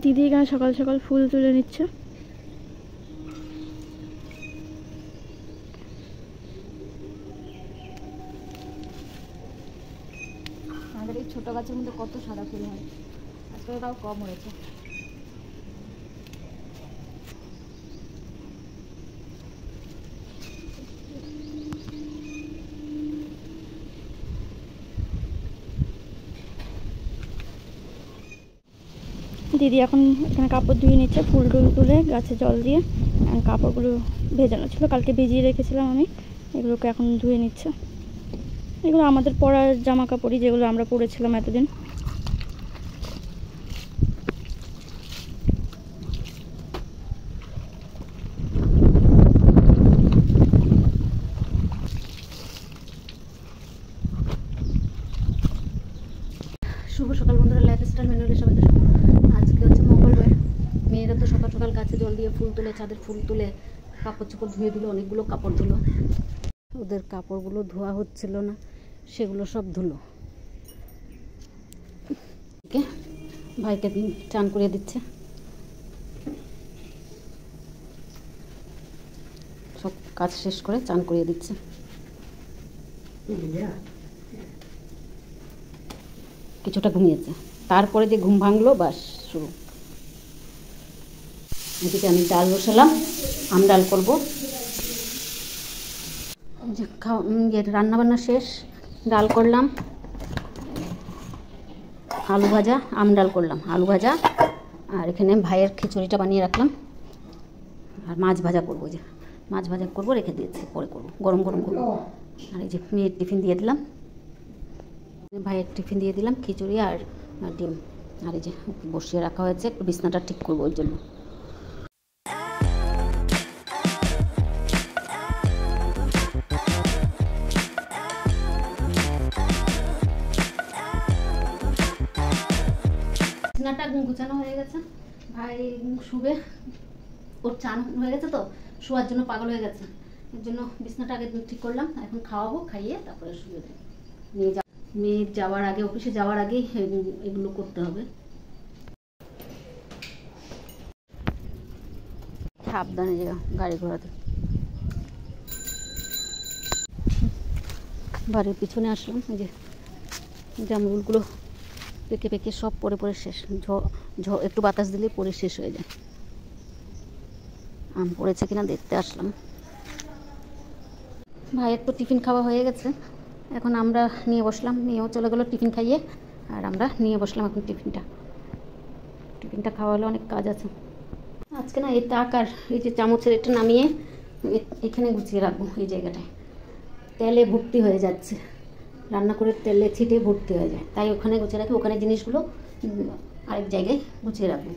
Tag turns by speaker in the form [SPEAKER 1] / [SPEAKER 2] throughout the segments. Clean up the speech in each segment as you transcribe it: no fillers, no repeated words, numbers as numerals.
[SPEAKER 1] দিদি এখানে সকাল সকাল ফুল তুলে নিচ্ছে।
[SPEAKER 2] আমাদের এই ছোটো গাছের মধ্যে কত সাদা ফুল হয়, আজকে তাও কম হয়েছে।
[SPEAKER 1] দিদি এখন এখানে কাপড় ধুয়ে নিচ্ছে, ফুল টুল তুলে গাছে জল দিয়ে। কাপড়গুলো ভেজানো ছিল, কালকে ভিজিয়ে রেখেছিলাম আমি, এগুলোকে এখন ধুয়ে নিচ্ছে। এগুলো আমাদের পরার জামা কাপড়ই, যেগুলো আমরা পরেছিলাম এতদিন।
[SPEAKER 2] শুভ সকাল বন্ধুরা, লাইফস্টাইল ম্যানুয়ালে সবাইকে আজকে হচ্ছে মঙ্গলবার। মেয়েরা তো সকাল সকাল গাছে জল দিয়ে ফুল তুলে, ছাদের ফুল তুলে কাপড় চোপড় ধুয়ে দিল, অনেকগুলো কাপড় ধুলো। ওদের কাপড়গুলো ধোয়া হচ্ছিল না, সেগুলো সব ধুলো। ভাইকে চান করিয়ে দিচ্ছে, সব কাজ শেষ করে চান করিয়ে দিচ্ছে। কিছুটা ঘুমিয়েছে, তারপরে যে ঘুম ভাঙলো বাস শুরু। এদিকে আমি ডাল বসালাম, আম ডাল করবো। রান্নাবান্না শেষ, ডাল করলাম, আলু ভাজা, আম ডাল করলাম, আলু ভাজা। আর এখানে ভাইয়ের খিচুড়িটা বানিয়ে রাখলাম, আর মাছ ভাজা করবো, যে মাছ ভাজা করবো রেখে দিয়েছি, পরে করবো, গরম গরম করবো। আর এই যে মেয়ের টিফিন দিয়ে দিলাম, ভাইয়ের টিফিন দিয়ে দিলাম, খিচুড়ি আর ডিম। আর এই যে বসিয়ে রাখা হয়েছে, একটু বিছনাটা ঠিক করবো ওই জন্য। বিছনাটা গুছানো হয়ে গেছে, ভাই শুবে, ওর চান হয়ে গেছে তো, শোয়ার জন্য পাগল হয়ে গেছে, এর জন্য বিছনাটা আগে ঠিক করলাম। এখন খাওয়াবো, খাইয়ে তারপরে শুয়ে দেবো। মেয়ে যাওয়ার আগে, অফিসে যাওয়ার আগেই এগুলো করতে হবে। সাবধানে যে গাড়ি ঘোড়াতে। বাড়ির পিছনে আসলাম, এই যে জামরুলগুলো পেকে পেকে সব পরে পরে শেষ, একটু বাতাস দিলে পরে শেষ হয়ে যায়। আম পড়েছে কিনা দেখতে আসলাম। ভাইয়ের তো টিফিন খাওয়া হয়ে গেছে, এখন আমরা নিয়ে বসলাম, মেয়েও চলে গেলো টিফিন খাইয়ে, আর আমরা নিয়ে বসলাম এখন টিফিনটা খাওয়া হলে অনেক কাজ আছে আজকে না। এই তাক আর এই যে চামচের এটা নামিয়ে এখানে গুছিয়ে রাখবো, এই জায়গাটায় তেলে ভর্তি হয়ে যাচ্ছে, রান্না করে তেলে ছিটে ভর্তি হয়ে যায়, তাই ওখানে গুছিয়ে রাখি। ওখানে জিনিসগুলো আরেক জায়গায় গুছিয়ে রাখবো।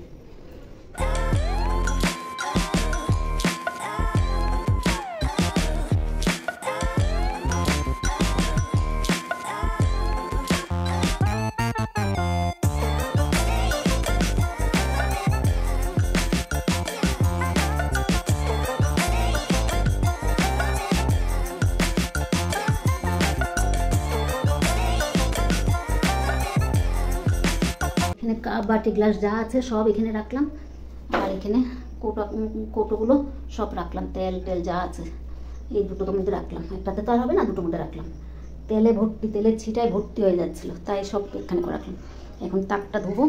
[SPEAKER 2] এখানে কাপ বাটি গ্লাস যা আছে সব এখানে রাখলাম, আর এখানে কৌটোগুলো সব রাখলাম, তেল যা আছে এই দুটোর মধ্যে রাখলাম। একটাতে তো আর হবে না, দুটোর মধ্যে রাখলাম। তেলে ভর্তি, তেলের ছিটায় ভর্তি হয়ে যাচ্ছিলো, তাই সব এখানে করে রাখলাম। এখন তাকটা ধোবো,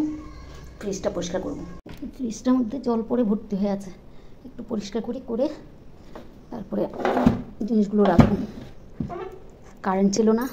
[SPEAKER 2] ফ্রিজটা পরিষ্কার করবো। ফ্রিজটার মধ্যে জল পড়ে ভর্তি হয়ে আছে, একটু পরিষ্কার করে তারপরে জিনিসগুলো রাখবো। কারেন্ট ছিল না,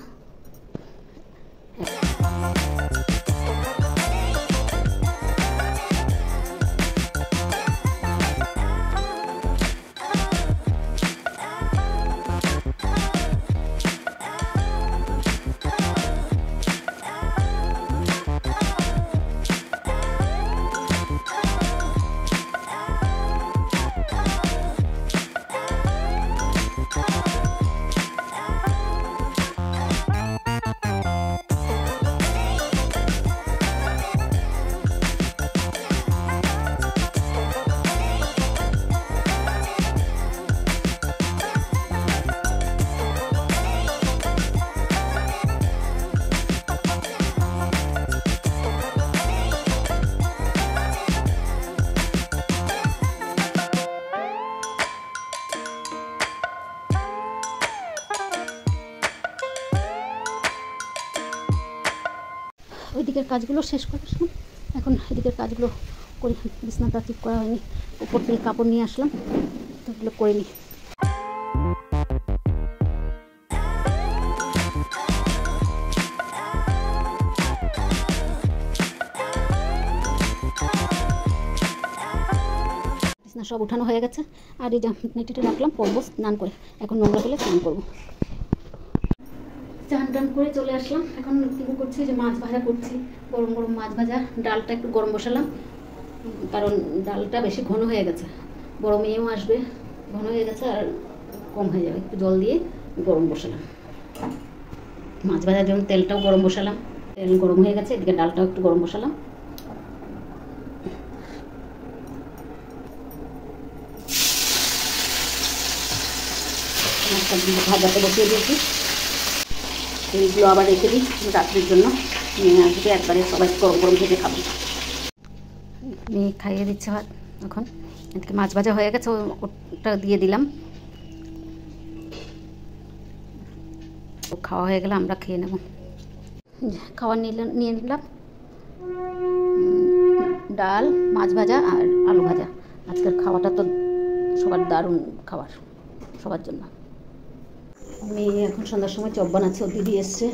[SPEAKER 2] এদিকের কাজগুলো শেষ করে আসলাম, এখন এদিকের কাজগুলো করি। বিছনাটা ঠিক করা হয়নি, উপর থেকে কাপড় নিয়ে আসলাম, তো এগুলো করে নিই। বিছনা সব উঠানো হয়ে গেছে, আর এই যে নেটিটা রাখলাম, পরবো স্নান করে। এখন নোংরা পেলে স্নান করবো। চান টান করে চলে আসলাম, এখন কী করছি, যে মাছ ভাজা করছি, গরম গরম মাছ ভাজা। ডালটা একটু গরম বসালাম, কারণ ডালটা বেশি ঘন হয়ে গেছে, বড় মেয়েও আসবে, ঘন হয়ে গেছে আর কম হয়ে যাবে। একটু জল দিয়ে গরম বসালাম মাছ ভাজার জন্য। তেলটাও গরম বসালাম, তেল গরম হয়ে গেছে, এদিকে ডালটাও একটু গরম বসালাম। ভাজাতে বসিয়ে দিয়েছি, এইগুলো আবার রেখে দিই রাত্রির জন্য। নিয়ে আসবে একবারে, সবাই গরম গরম ভেজে খাবো। মেয়ে খাইয়ে দিচ্ছে ভাত এখন। এদিকে মাছ ভাজা হয়ে গেছে, ওটা দিয়ে দিলাম। ও খাওয়া হয়ে গেলে আমরা খেয়ে নেব। খাওয়া নিয়ে নিলাম, ডাল, মাছ ভাজা আর আলু ভাজা। আজকের খাওয়াটা তো সবার দারুণ খাবার, সবার জন্য। মেয়ে এখন সন্ধ্যার সময় চপ বানাচ্ছে, ও দিদি এসছে।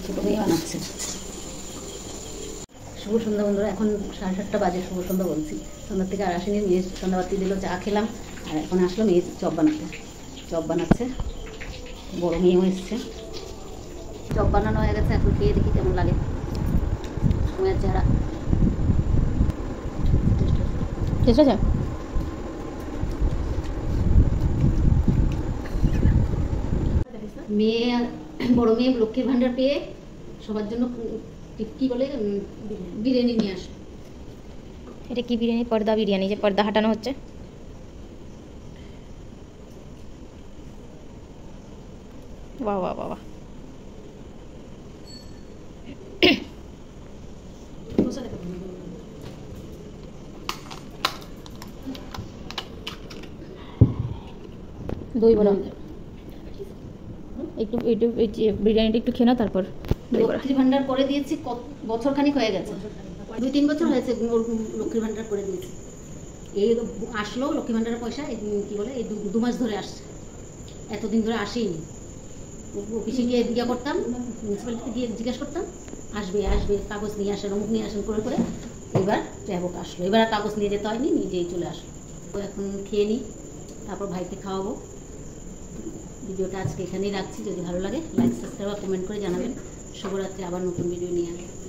[SPEAKER 2] ছোট মেয়ে বানাচ্ছে। শুভ সন্ধ্যা বন্ধুরা, এখন 7:30 বাজে, শুভ সন্ধ্যা বলছি। সন্ধ্যার থেকে আর আসেনি, মেয়ে সন্ধ্যাবাতি দিল, চা খেলাম, আর এখন আসলো মেয়ে চপ বানাচ্ছে। বড় মেয়েও এসছে। চপ বানানো হয়ে গেছে, এখন খেয়ে দেখি কেমন লাগে। সময়ের চেহারা টেস্ট আছে। মেয়ে, বড় মেয়ে লক্ষ্মীর ভাণ্ডার পেয়ে সবার জন্য কি বলে বিরিয়ানি নিয়ে আসে।
[SPEAKER 3] এটা কি বিরিয়ানি? পর্দা বিরিয়ানি, যে পর্দা হাঁটানো হচ্ছে। বাহ বাহ বাহ,
[SPEAKER 2] দই বড়া।
[SPEAKER 3] একটু একটু বিরিয়ানিটা একটু খেয়ে নাও, তারপর
[SPEAKER 2] লক্ষ্মীর ভাণ্ডার করে দিয়েছি, বছর খানিক হয়ে গেছে, 2-3 বছর হয়েছে লক্ষ্মীর ভাণ্ডার করে দিয়েছি। এই আসলো লক্ষ্মী ভাণ্ডারের পয়সা, কি বলে, এই 2 মাস ধরে আসছে, এতদিন ধরে আসেনি। অফিসে গিয়ে জিজ্ঞাসা করতাম, মিউনিসিপ্যালিটিতে গিয়ে জিজ্ঞাসা করতাম, আসবে কাগজ নিয়ে আসেন, অমুক নিয়ে আসেন করে। এবার ট্যাবক আসলো, এবার আর কাগজ নিয়ে যেতে হয়নি, নিজেই চলে আসলো। তো এখন খেয়ে নিই, তারপর ভাইকে খাওয়াবো। ভিডিওটা আজকে এখানেই রাখছি। যদি ভালো লাগে লাইক, সাবস্ক্রাইব আর কমেন্ট করে জানাবেন। শুভরাত্রি, আবার নতুন ভিডিও নিয়ে আসবো।